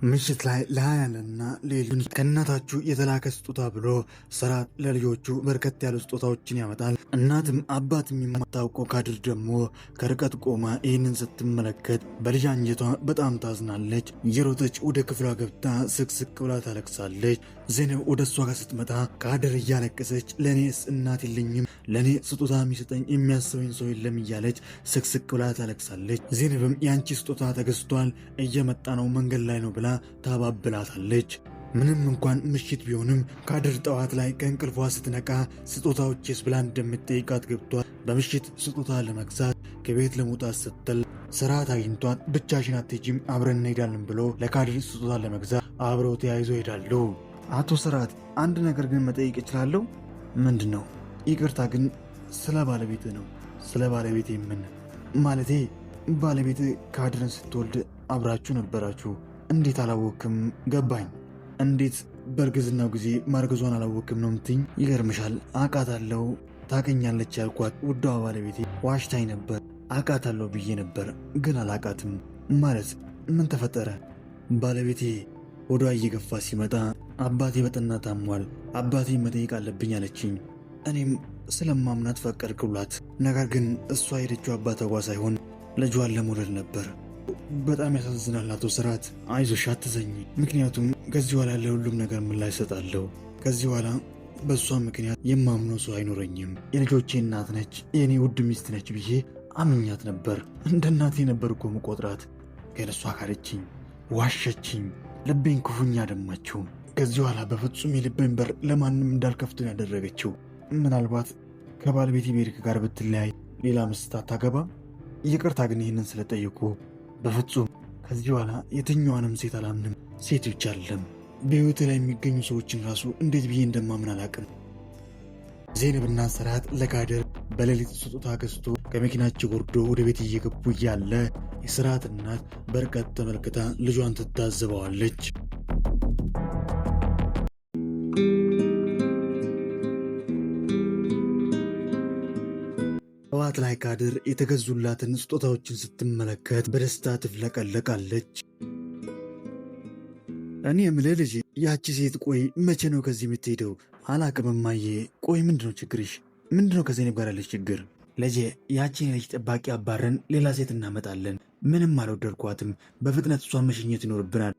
ምሽት ላይ ለሀያንና ሌሉን ከእናታችሁ የተላከ ስጦታ ብሎ ስራት ለልጆቹ በርከት ያሉ ስጦታዎችን ያመጣል። እናትም አባትም የማታውቀው ካድር ደግሞ ከርቀት ቆማ ይህንን ስትመለከት በልጅ አንጀቷ በጣም ታዝናለች። እየሮጠች ወደ ክፍሏ ገብታ ስቅስቅ ብላ ታለቅሳለች። ዜናብ ወደ እሷ ጋር ስትመጣ ካድር እያለቀሰች ለእኔስ እናት የለኝም፣ ለእኔ ስጦታ የሚሰጠኝ የሚያስበኝ ሰው የለም እያለች ስቅስቅ ብላ ታለቅሳለች። ዜናብም ያንቺ ስጦታ ተገዝቷል፣ እየመጣ ነው፣ መንገድ ላይ ነው ብላ ታባብላታለች። ምንም እንኳን ምሽት ቢሆንም ካድር ጠዋት ላይ ከእንቅልፏ ስትነቃ ስጦታዎችስ ብላ እንደምትጠይቃት ገብቷል። በምሽት ስጦታ ለመግዛት ከቤት ለመውጣት ስትል ስራት አግኝቷት ብቻሽን አትሄጂም አብረን እንሄዳለን ብሎ ለካድር ስጦታ ለመግዛት አብረው ተያይዞ ይሄዳሉ። አቶ ስራት አንድ ነገር ግን መጠየቅ እችላለሁ? ምንድን ነው? ይቅርታ ግን ስለ ባለቤት ነው። ስለ ባለቤት ማለቴ ባለቤት ካድርን ስትወልድ አብራችሁ ነበራችሁ። እንዴት አላወክም? ገባኝ። እንዴት በእርግዝናው ጊዜ ማርገዟን አላወክም ነው ምትኝ? ይገርምሻል፣ አቃታለሁ ታገኛለች ያልኳት ውዷ ባለቤቴ ዋሽታኝ ነበር። አቃታለሁ ብዬ ነበር ግን አላቃትም። ማለት ምን ተፈጠረ? ባለቤቴ ወዷ እየገፋ ሲመጣ አባቴ በጠና ታሟል፣ አባቴ መጠየቅ አለብኝ አለችኝ። እኔም ስለማምናት ፈቀድኩላት። ነገር ግን እሷ ሄደችው አባቷ ጋር ሳይሆን ልጇን ለመውለድ ነበር። በጣም ያሳዝናል አቶ ስራት። አይዞሽ አትዘኝ፣ ምክንያቱም ከዚህ በኋላ ለሁሉም ነገር ምላሽ እሰጣለሁ። ከዚህ በኋላ በእሷ ምክንያት የማምነው ሰው አይኖረኝም። የልጆቼ እናት ነች፣ የእኔ ውድ ሚስት ነች ብዬ አምኛት ነበር። እንደ እናቴ ነበር እኮ ምቆጥራት። ግን እሷ ካደችኝ፣ ዋሸችኝ፣ ልቤን ክፉኛ ደማችው። ከዚህ በኋላ በፍጹም የልቤን በር ለማንም እንዳልከፍቱን ያደረገችው። ምናልባት ከባለቤቴ ቤሪክ ጋር ብትለያይ ሌላ ምስት አታገባም። ይቅርታ ግን ይህንን ስለጠየቁ በፍጹም ከዚህ በኋላ የትኛዋንም ሴት አላምንም። ሴት ብቻ አይደለም በሕይወቴ ላይ የሚገኙ ሰዎችን ራሱ እንዴት ብዬ እንደማምን አላቅም። ዜናብና ስራት ለካድር በሌሊት ስጦታ ገዝቶ ከመኪናቸው ወርዶ ወደ ቤት እየገቡ እያለ የስራት እናት በርቀት ተመልክታ ልጇን ትታዘበዋለች። ጠዋት ላይ ካድር የተገዙላትን ስጦታዎችን ስትመለከት በደስታ ትፍለቀለቃለች። እኔ የምልህ ልጅ፣ ያቺ ሴት ቆይ መቼ ነው ከዚህ የምትሄደው? አላቅም እማዬ። ቆይ ምንድነው ችግርሽ? ምንድነው ከዜናብ ጋር ያለች ችግር? ልጄ ያቺን የልጅ ጠባቂ አባረን ሌላ ሴት እናመጣለን። ምንም አልወደድኳትም። በፍጥነት እሷን መሸኘት ይኖርብናል።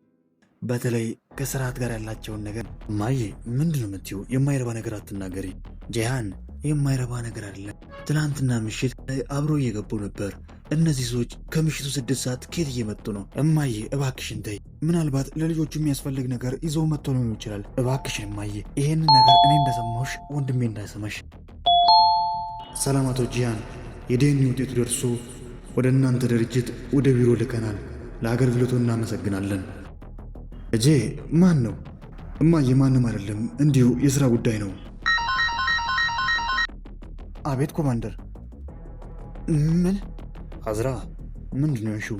በተለይ ከስራት ጋር ያላቸውን ነገር። እማዬ ምንድነው የምትይው? የማይረባ ነገር አትናገሪ። ጂሃን የማይረባ ነገር አይደለም። ትናንትና ምሽት አብሮ እየገቡ ነበር። እነዚህ ሰዎች ከምሽቱ 6 ሰዓት ከየት እየመጡ ነው? እማዬ እባክሽን ተይ። ምናልባት ለልጆቹ የሚያስፈልግ ነገር ይዘው መጥቶ ሊሆን ይችላል። እባክሽን እማዬ፣ ይሄንን ነገር እኔ እንደሰማሁሽ ወንድሜ እንዳይሰማሽ። ሰላም አቶ ጂሃን፣ የዲኤንኤ ውጤቱ ደርሶ ወደ እናንተ ድርጅት ወደ ቢሮ ልከናል። ለአገልግሎቱ እናመሰግናለን። እጄ ማን ነው? እማዬ ማንም አይደለም፣ እንዲሁ የሥራ ጉዳይ ነው። አቤት ኮማንደር። ምን? አዝራ ምንድን ነው ያልሺው?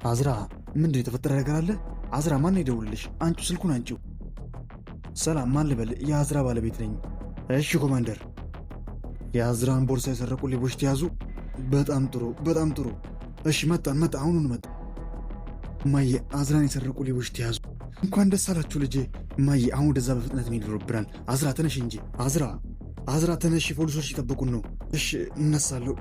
አዝራ ምንድን የተፈጠረ ነገር አለ? አዝራ ማን ይደውልልሽ? አንቺ ስልኩን አንቺው። ሰላም ማን ልበል? የአዝራ ባለቤት ነኝ። እሺ ኮማንደር። የአዝራን ቦርሳ የሰረቁ ሌቦች ተያዙ? በጣም ጥሩ በጣም ጥሩ። እሺ መጣን አሁኑን መጣ። እማዬ አዝራን የሰረቁ ሌቦች ተያዙ። እንኳን ደስ አላችሁ ልጄ። እማዬ አሁን ወደዛ በፍጥነት መሄድ ይኖርብናል። አዝራ ተነሽ እንጂ። አዝራ ተነሽ፣ ፖሊሶች ይጠብቁን ነው። እሺ እነሳለሁ።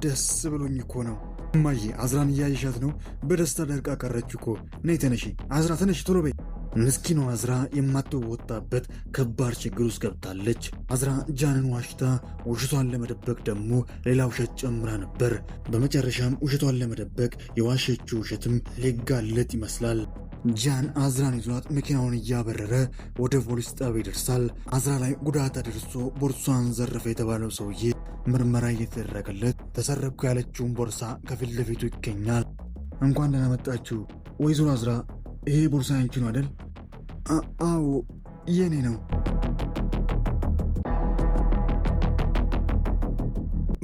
ደስ ብሎኝ እኮ ነው እማዬ። አዝራን እያየሻት ነው? በደስታ ደርቃ ቀረች እኮ። ነይ ተነሺ አዝራ፣ ተነሺ ቶሎ በይ። ምስኪኗ አዝራ የማትወጣበት ከባድ ችግር ውስጥ ገብታለች። አዝራ ጃንን ዋሽታ ውሸቷን ለመደበቅ ደግሞ ሌላ ውሸት ጨምራ ነበር። በመጨረሻም ውሸቷን ለመደበቅ የዋሸችው ውሸትም ሊጋለጥ ይመስላል። ጃን አዝራን ይዟት መኪናውን እያበረረ ወደ ፖሊስ ጣቢያ ይደርሳል። አዝራ ላይ ጉዳት አድርሶ ቦርሷን ዘረፈ የተባለው ሰውዬ ምርመራ እየተደረገለት ተሰረኩ ያለችውን ቦርሳ ከፊት ለፊቱ ይገኛል። እንኳን ደህና መጣችሁ ወይዘሮ አዝራ፣ ይሄ ቦርሳ ያንቺ ነው አይደል? አዎ የኔ ነው።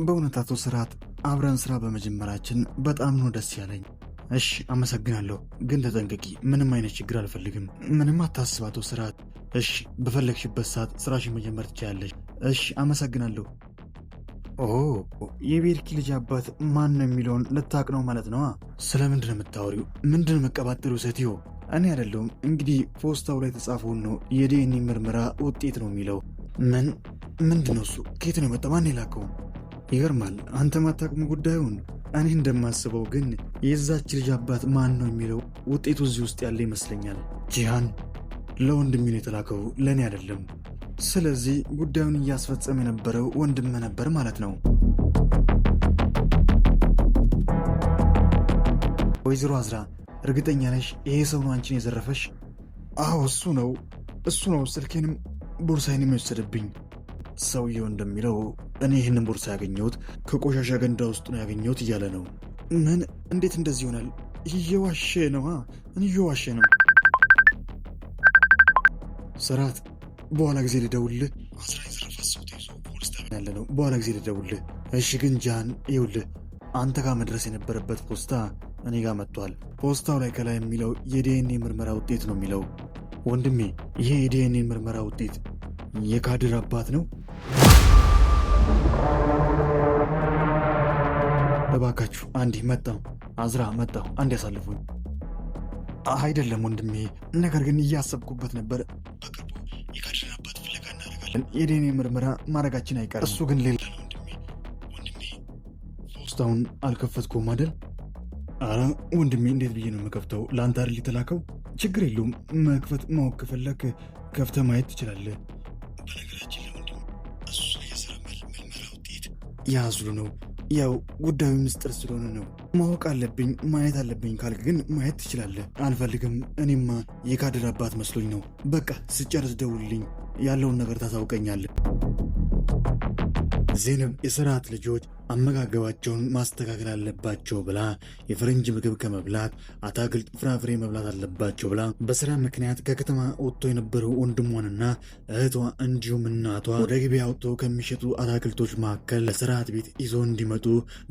በእውነት አቶ ስራት አብረን ስራ በመጀመራችን በጣም ነው ደስ ያለኝ። እሺ አመሰግናለሁ፣ ግን ተጠንቀቂ። ምንም አይነት ችግር አልፈልግም። ምንም አታስብ አቶ ስራት። እሺ በፈለግሽበት ሰዓት ስራሽን መጀመር ትችላለሽ። እሺ አመሰግናለሁ። የቤርኪ ልጅ አባት ማን ነው የሚለውን ልታቅ ነው ማለት ነው? ስለምንድን ነው የምታወሪው? ምንድን መቀባጠሩ ሴትዮ? እኔ አይደለሁም። እንግዲህ ፖስታው ላይ የተጻፈውን ነው የዲኤንኤ ምርመራ ውጤት ነው የሚለው። ምንድነው እሱ? ከየት ነው የመጣው? ማን የላከው? ይገርማል። አንተ ማታቅሙ ጉዳዩን። እኔ እንደማስበው ግን የዛች ልጅ አባት ማን ነው የሚለው ውጤቱ እዚህ ውስጥ ያለ ይመስለኛል። ጂሃን ለወንድሜ ነው የተላከው፣ ለእኔ አይደለም። ስለዚህ ጉዳዩን እያስፈጸመ የነበረው ወንድም ነበር ማለት ነው። ወይዘሮ አዝራ እርግጠኛ ነሽ ይሄ ሰው ነው አንቺን የዘረፈሽ? አዎ እሱ ነው ስልኬንም ቦርሳዬንም የወሰደብኝ። ሰውየው እንደሚለው እኔ ይህንን ቦርሳ ያገኘሁት ከቆሻሻ ገንዳ ውስጥ ነው ያገኘሁት እያለ ነው። ምን? እንዴት እንደዚህ ይሆናል? እየዋሸ ነው። እየዋሸ ነው። ስርዓት፣ በኋላ ጊዜ ልደውልህ። አዝራ የዘረፋት ሰው ተይዞ ፖሊስ ጣቢያ ያለ ነው። በኋላ ጊዜ ልደውልህ። እሺ። ግን ጃን ይኸውልህ፣ አንተ ጋር መድረስ የነበረበት ፖስታ እኔ ጋር መጥቷል። ፖስታው ላይ ከላይ የሚለው የዲኤንኤ ምርመራ ውጤት ነው የሚለው። ወንድሜ፣ ይሄ የዲኤንኤ ምርመራ ውጤት የካድር አባት ነው? እባካችሁ አንዴ መጣሁ። አዝራ መጣሁ፣ አንድ ያሳልፉኝ። አይደለም ወንድሜ፣ ነገር ግን እያሰብኩበት ነበር። በቅርቡ የካድር አባት ፍለጋ እናደርጋለን። የዲኤንኤ ምርመራ ማድረጋችን አይቀርም። እሱ ግን ሌላ ነው ወንድሜ። ፖስታውን አልከፈትኩም አይደል? አረ ወንድሜ፣ እንዴት ብዬ ነው የምከፍተው? ለአንተ አይደል የተላከው? ችግር የለውም። መክፈት ማወቅ ከፈለክ ከፍተህ ማየት ትችላለህ። በነገራችን ለወንድም እሱ የስራ ምርመራ ውጤት ያዝሉ ነው። ያው ጉዳዩ ምስጢር ስለሆነ ነው። ማወቅ አለብኝ ማየት አለብኝ ካልክ ግን ማየት ትችላለህ። አልፈልግም። እኔማ የካድር አባት መስሎኝ ነው። በቃ ስጨርስ ደውልልኝ፣ ያለውን ነገር ታሳውቀኛለህ። ዜነብ የስርዓት ልጆች አመጋገባቸውን ማስተካከል አለባቸው ብላ የፈረንጅ ምግብ ከመብላት አታክልት፣ ፍራፍሬ መብላት አለባቸው ብላ በስራ ምክንያት ከከተማ ወጥቶ የነበረው ወንድሟንና እህቷ እንዲሁም እናቷ ወደ ገበያ ወጥቶ ከሚሸጡ አታክልቶች መካከል ለስርዓት ቤት ይዞ እንዲመጡ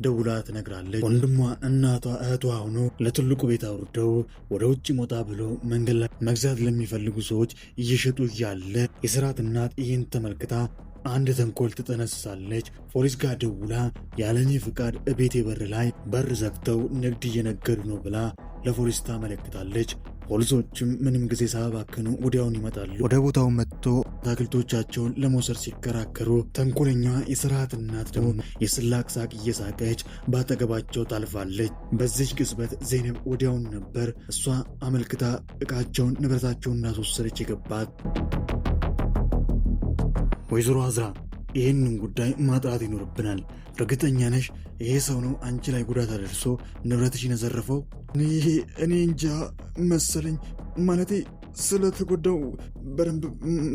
ደውላ ትነግራለች። ወንድሟ፣ እናቷ፣ እህቷ ሆኖ ለትልቁ ቤት አውርደው ወደ ውጭ ሞጣ ብሎ መንገድ ላይ መግዛት ለሚፈልጉ ሰዎች እየሸጡ እያለ የስርዓት እናት ይህን ተመልክታ አንድ ተንኮል ትጠነስሳለች። ፖሊስ ጋር ደውላ ያለኔ ፍቃድ ቤቴ በር ላይ በር ዘግተው ንግድ እየነገዱ ነው ብላ ለፖሊስ ታመለክታለች። ፖሊሶችም ምንም ጊዜ ሳያባክኑ ወዲያውን ይመጣሉ። ወደ ቦታው መጥቶ አትክልቶቻቸውን ለመውሰድ ሲከራከሩ ተንኮለኛዋ የስርዓት እናት ደግሞ የስላቅ ሳቅ እየሳቀች በአጠገባቸው ታልፋለች። በዚች ቅጽበት ዜነብ ወዲያውን ነበር እሷ አመልክታ እቃቸውን ንብረታቸውን እንዳስወሰደች የገባት። ወይዘሮ አዝራ ይህንን ጉዳይ ማጥራት ይኖርብናል። እርግጠኛ ነሽ ይሄ ሰው ነው አንቺ ላይ ጉዳት አደርሶ ንብረትሽን የዘረፈው? እኔ እንጃ መሰለኝ። ማለቴ ስለተጎዳው በደንብ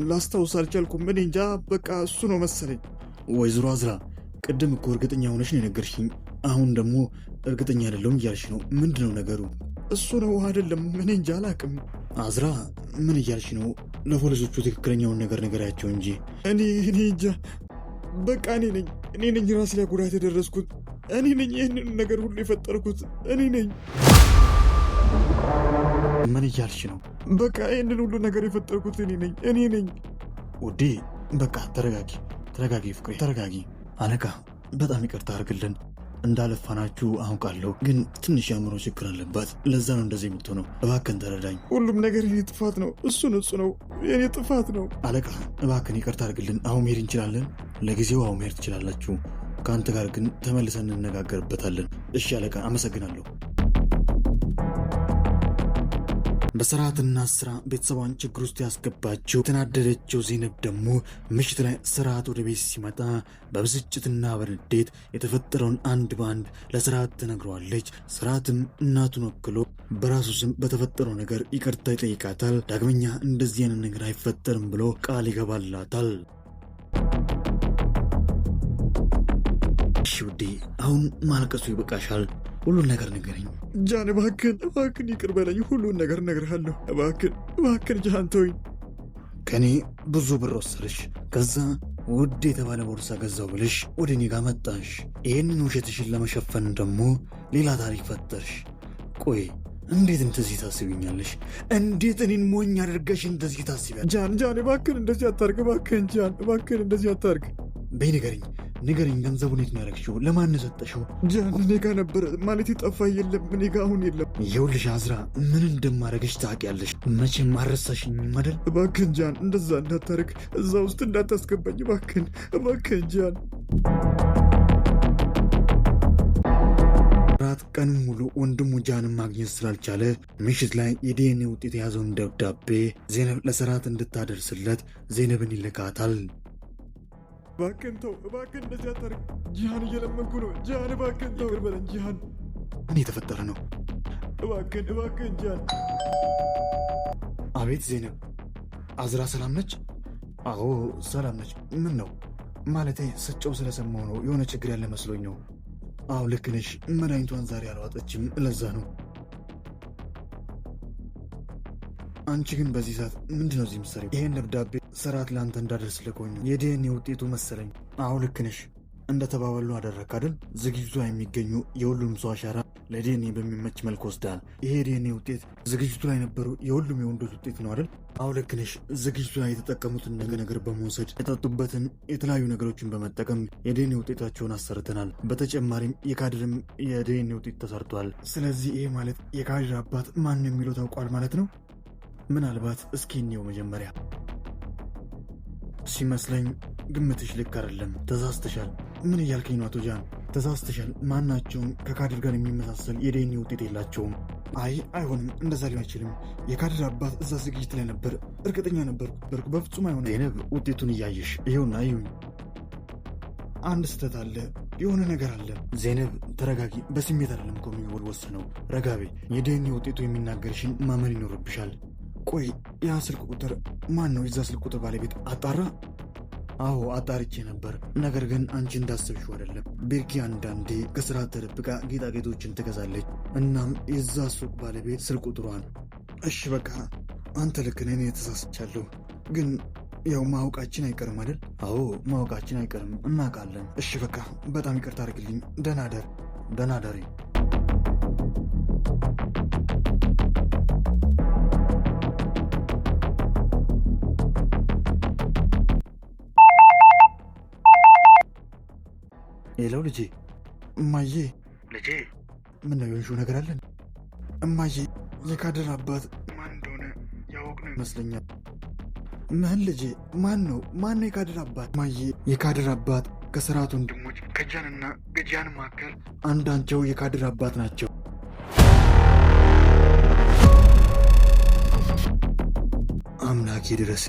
ላስታውስ አልቻልኩም። እኔ እንጃ፣ በቃ እሱ ነው መሰለኝ። ወይዘሮ አዝራ ቅድም እኮ እርግጠኛ ሆነሽ ነው የነገርሽኝ። አሁን ደግሞ እርግጠኛ አይደለሁም እያልሽ ነው። ምንድን ነው ነገሩ? እሱ ነው አይደለም? እኔ እንጃ አላቅም። አዝራ ምን እያልሽ ነው? ለፖሊሶቹ ትክክለኛውን ነገር ነገራቸው እንጂ። እኔ እንጃ፣ በቃ እኔ ነኝ ራሴ ላይ ጉዳት የደረስኩት። እኔ ነኝ ይህንን ነገር ሁሉ የፈጠርኩት። እኔ ነኝ። ምን እያልሽ ነው? በቃ ይህንን ሁሉ ነገር የፈጠርኩት እኔ ነኝ። ውዴ በቃ ተረጋጊ ፍቅሬ፣ ተረጋጊ። አለቃ በጣም ይቅርታ አድርግልን። እንዳለፋናችሁ አውቃለሁ፣ ግን ትንሽ የአእምሮ ችግር አለባት። ለዛ ነው እንደዚህ የምትሆነው። እባክን ተረዳኝ። ሁሉም ነገር የኔ ጥፋት ነው። እሱ ንጹህ ነው። የኔ ጥፋት ነው። አለቃ እባክን ይቅርታ አድርግልን። አሁን መሄድ እንችላለን? ለጊዜው አሁን መሄድ ትችላላችሁ። ከአንተ ጋር ግን ተመልሰን እንነጋገርበታለን። እሺ አለቃ፣ አመሰግናለሁ። በስርዓትና ስራ ቤተሰቧን ችግር ውስጥ ያስገባችው የተናደደችው ዜነብ ደግሞ ምሽት ላይ ስርዓት ወደ ቤት ሲመጣ በብስጭትና በንዴት የተፈጠረውን አንድ በአንድ ለስርዓት ትነግረዋለች። ስርዓትም እናቱን ወክሎ በራሱ ስም በተፈጠረው ነገር ይቅርታ ይጠይቃታል። ዳግመኛ እንደዚህ አይነት ነገር አይፈጠርም ብሎ ቃል ይገባላታል። እሺ ውዴ፣ አሁን ማልቀሱ ይበቃሻል። ሁሉን ነገር ንገረኝ። ጃን እባክን ይቅር በለኝ። ሁሉን ነገር እነግርሃለሁ። እባክን ጃን ተወኝ። ከኔ ብዙ ብር ወሰድሽ፣ ከዛ ውድ የተባለ ቦርሳ ገዛው ብለሽ ወደ እኔ ጋር መጣሽ። ይህንን ውሸትሽን ለመሸፈን ደግሞ ሌላ ታሪክ ፈጠርሽ። ቆይ እንዴት እንደዚህ ታስቢኛለሽ? እንዴት እኔን ሞኝ አድርገሽ እንደዚህ ታስቢያለሽ? ጃን እባክን እንደዚህ አታርግ። እባክን ጃን፣ እባክን እንደዚህ አታርግ። በይ ንገረኝ፣ ንገረኝ፣ ገንዘቡን የት ነው ያደረግሽው? ለማን ሰጠሽው? ጃን እኔ ጋ ነበረ ማለት ጠፋ። የለም እኔ ጋ አሁን የለም። ይኸውልሽ አዝራ፣ ምን እንደማደርግሽ ታውቂያለሽ። መቼም አልረሳሽኝም አይደል? እባክህን ጃን፣ እንደዛ እንዳታረግ፣ እዛ ውስጥ እንዳታስገባኝ እባክህን ጃን። ራት ቀን ሙሉ ወንድሙ ጃንን ማግኘት ስላልቻለ ምሽት ላይ የዲኤንኤ ውጤት የያዘውን ደብዳቤ ዜነብ ለሰራት እንድታደርስለት ዜነብን ይልካታል። እባክህን ተው፣ እባክህን እንደዚህ አታርግ ጂሃን፣ እየለመንኩ ነው ጂሃን፣ እባክህን ተው፣ ይቅር በለኝ ጂሃን። ምን የተፈጠረ ነው? እባክህን ጂሃን። አቤት ዜነብ፣ አዝራ ሰላም ነች? አዎ ሰላም ነች። ምን ነው? ማለቴ ስጨው ስለሰማሁ ነው። የሆነ ችግር ያለ መስሎኝ ነው። አዎ ልክ ነሽ፣ መድኃኒቷን ዛሬ አልዋጠችም፣ ለዛ ነው። አንቺ ግን በዚህ ሰዓት ምንድነው እዚህ ምሳሌ? ይሄን ደብዳቤ ሰራት ለአንተ እንዳደርስ ልኮኝ የዲኤንኤ ውጤቱ መሰለኝ። አዎ ልክ ነሽ፣ እንደተባባሉ አደረክ አይደል? ዝግጅቱ ላይ የሚገኙ የሁሉም ሰው አሻራ ለዲኤንኤ በሚመች መልክ ወስዳል። ይሄ ዲኤንኤ ውጤት ዝግጅቱ ላይ የነበሩ የሁሉም የወንዶች ውጤት ነው አይደል? አዎ ልክ ነሽ። ዝግጅቱ ላይ የተጠቀሙትን ነገር በመውሰድ የጠጡበትን የተለያዩ ነገሮችን በመጠቀም የዲኤንኤ ውጤታቸውን አሰርተናል። በተጨማሪም የካድርም የዲኤንኤ ውጤት ተሰርቷል። ስለዚህ ይሄ ማለት የካድር አባት ማን የሚለው ታውቋል ማለት ነው። ምናልባት እስኪ እንየው መጀመሪያ። ሲመስለኝ ግምትሽ ልክ አይደለም፣ ተሳስተሻል። ምን እያልከኝ ነው አቶ ጃን? ተሳስተሻል። ማናቸውም ከካድር ጋር የሚመሳሰል የዲኤንኤ ውጤት የላቸውም። አይ አይሆንም፣ እንደዛ ሊሆን አይችልም። የካድር አባት እዛ ዝግጅት ላይ ነበር፣ እርግጠኛ ነበርኩ። በፍጹም አይሆንም። ዜነብ ውጤቱን እያየሽ ይኸውና፣ ይሁን አንድ ስህተት አለ፣ የሆነ ነገር አለ። ዜነብ ተረጋጊ። በስሜት አይደለም እኮ የሚወሰነው፣ ረጋቤ። የዲኤንኤ ውጤቱ የሚናገርሽን ማመን ይኖርብሻል። ቆይ ያ ስልክ ቁጥር ማን ነው? የዛ ስልክ ቁጥር ባለቤት አጣራ? አዎ አጣርቼ ነበር። ነገር ግን አንቺ እንዳሰብሽው አይደለም። ቤርኪ አንዳንዴ ከስራ ተደብቃ ጌጣጌጦችን ትገዛለች። እናም የዛ ሱቅ ባለቤት ስልክ ቁጥሯን። እሺ በቃ አንተ ልክ ነህ፣ እኔ ተሳስቻለሁ። ግን ያው ማወቃችን አይቀርም አይደል? አዎ ማወቃችን አይቀርም፣ እናውቃለን። እሺ በቃ በጣም ይቅርታ አድርግልኝ። ደህና ደር። ደህና ደሪ። ሌላው ልጄ። እማዬ። ልጄ ምን ነው የሆንሽው ነገር አለን? እማዬ የካድር አባት ማን እንደሆነ ያወቅነው ይመስለኛል። ምን ልጄ? ማን ነው የካድር አባት? እማዬ የካድር አባት ከሰራት ወንድሞች ከጃንና ከጂያን መካከል አንዳቸው የካድር አባት ናቸው። አምላኬ ድረስ።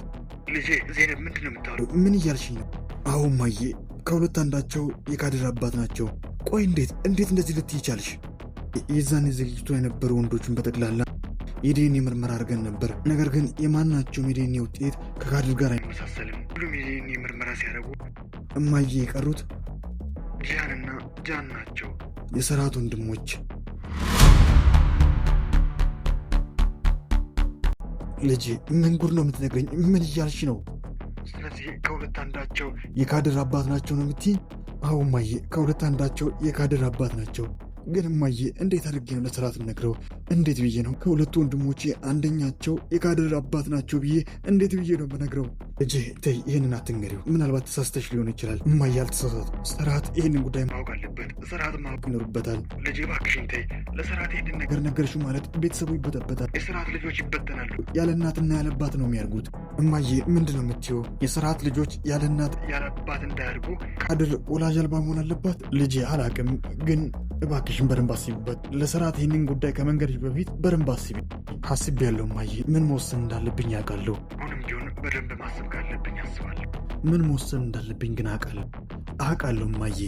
ልጄ ዜነብ ምንድን ነው የምታወራው? ምን እያልሽኝ ነው? አዎ እማዬ ከሁለት አንዳቸው የካድር አባት ናቸው። ቆይ እንዴት እንደዚህ ልትይ ቻልሽ? የዛን ዝግጅቱ የነበሩ ወንዶችን በጠቅላላ የዲኤንኤ ምርመራ አድርገን ነበር። ነገር ግን የማናቸውም የዲኤንኤ ውጤት ከካድር ጋር አይመሳሰልም። ሁሉም የዲኤንኤ ምርመራ ሲያደርጉ እማዬ የቀሩት ጂያንና ጃን ናቸው፣ የሰራት ወንድሞች። ልጄ ምን ጉድ ነው የምትነግረኝ? ምን እያልሽ ነው? ስለዚህ ከሁለት አንዳቸው የካድር አባት ናቸው ነው የምትይኝ? አዎ እማዬ ከሁለት አንዳቸው የካድር አባት ናቸው። ግን እማዬ እንዴት አድርጌ ነው ለሰራት ነግረው? እንዴት ብዬ ነው ከሁለቱ ወንድሞቼ አንደኛቸው የካድር አባት ናቸው ብዬ እንዴት ብዬ ነው በነግረው? ልጄ ተይ፣ ይህንን አትንገሪው። ምናልባት ተሳስተሽ ሊሆን ይችላል። እማዬ አልተሳሳት። ሰራት ይህንን ጉዳይ ማወቅ አለበት። ሰራት ማወቅ ይኖርበታል። ልጄ እባክሽን ተይ። ለሰራት ይህንን ነገር ነገርሽው ማለት ቤተሰቡ ይበጠበጣል። የሰራት ልጆች ይበተናሉ። ያለ እናትና ያለ አባት ነው የሚያድጉት። እማዬ ምንድን ነው የምትይው? የሰራት ልጆች ያለ እናት ያለ አባት እንዳያድጉ ካድር ወላጅ አልባ መሆን አለባት? ልጄ አላቅም፣ ግን እባክሽን በደንብ አስቢበት። ለሰራት ይህንን ጉዳይ ከመንገድሽ በፊት በደንብ አስቢ። አስቤያለሁ እማዬ። ምን መወሰን እንዳለብኝ ያውቃለሁ። አሁንም ቢሆን በደንብ ማሰብ ካለብኝ አስባለሁ። ምን መወሰን እንዳለብኝ ግን አውቃለሁ እማዬ።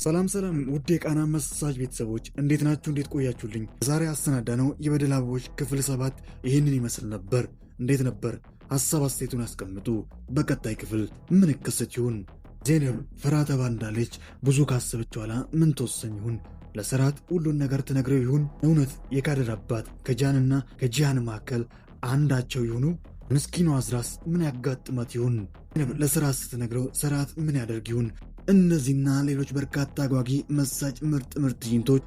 ሰላም ውድ የቃና መሳጅ ቤተሰቦች እንዴት ናችሁ? እንዴት ቆያችሁልኝ? ዛሬ አሰናዳነው የበደል አበቦች ክፍል 7 ይህንን ይመስል ነበር። እንዴት ነበር? ሀሳብ አስተያየቱን አስቀምጡ። በቀጣይ ክፍል ምን ይከሰት ይሆን? ዜነብ ፈራ ተባ እንዳለች ብዙ ካሰበች በኋላ ምን ተወሰን ይሁን? ለሰራት ሁሉን ነገር ትነግረው ይሁን? እውነት የካድር አባት ከጃንና ከጂያን መካከል አንዳቸው ይሆኑ? ምስኪኗ አዝራስ ምን ያጋጥማት ይሁን? ለሰራት ስትነግረው ሰራት ምን ያደርግ ይሁን? እነዚህና ሌሎች በርካታ አጓጊ መሳጭ ምርጥ ትዕይንቶች፣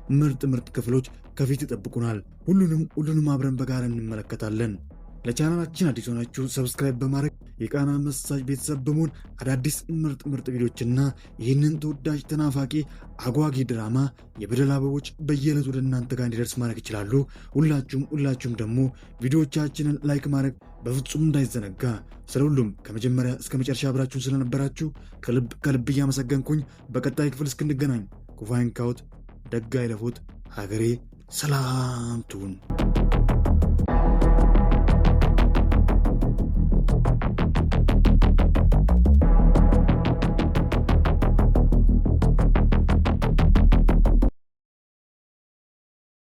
ምርጥ ክፍሎች ከፊት ይጠብቁናል። ሁሉንም አብረን በጋራ እንመለከታለን። ለቻናላችን አዲስ ሆናችሁ ሰብስክራይብ በማድረግ የቃና መሳጅ ቤተሰብ በመሆን አዳዲስ ምርጥ ቪዲዮችና ይህንን ተወዳጅ ተናፋቂ አጓጊ ድራማ የበደል አበቦች በየዕለቱ ወደ እናንተ ጋር እንዲደርስ ማድረግ ይችላሉ። ሁላችሁም ደግሞ ቪዲዮቻችንን ላይክ ማድረግ በፍጹም እንዳይዘነጋ። ስለ ሁሉም ከመጀመሪያ እስከ መጨረሻ አብራችሁን ስለነበራችሁ ከልብ እያመሰገንኩኝ በቀጣይ ክፍል እስክንገናኝ ኩፋይን ካውት ደጋ ይለፉት ሀገሬ ሰላም ትሁን።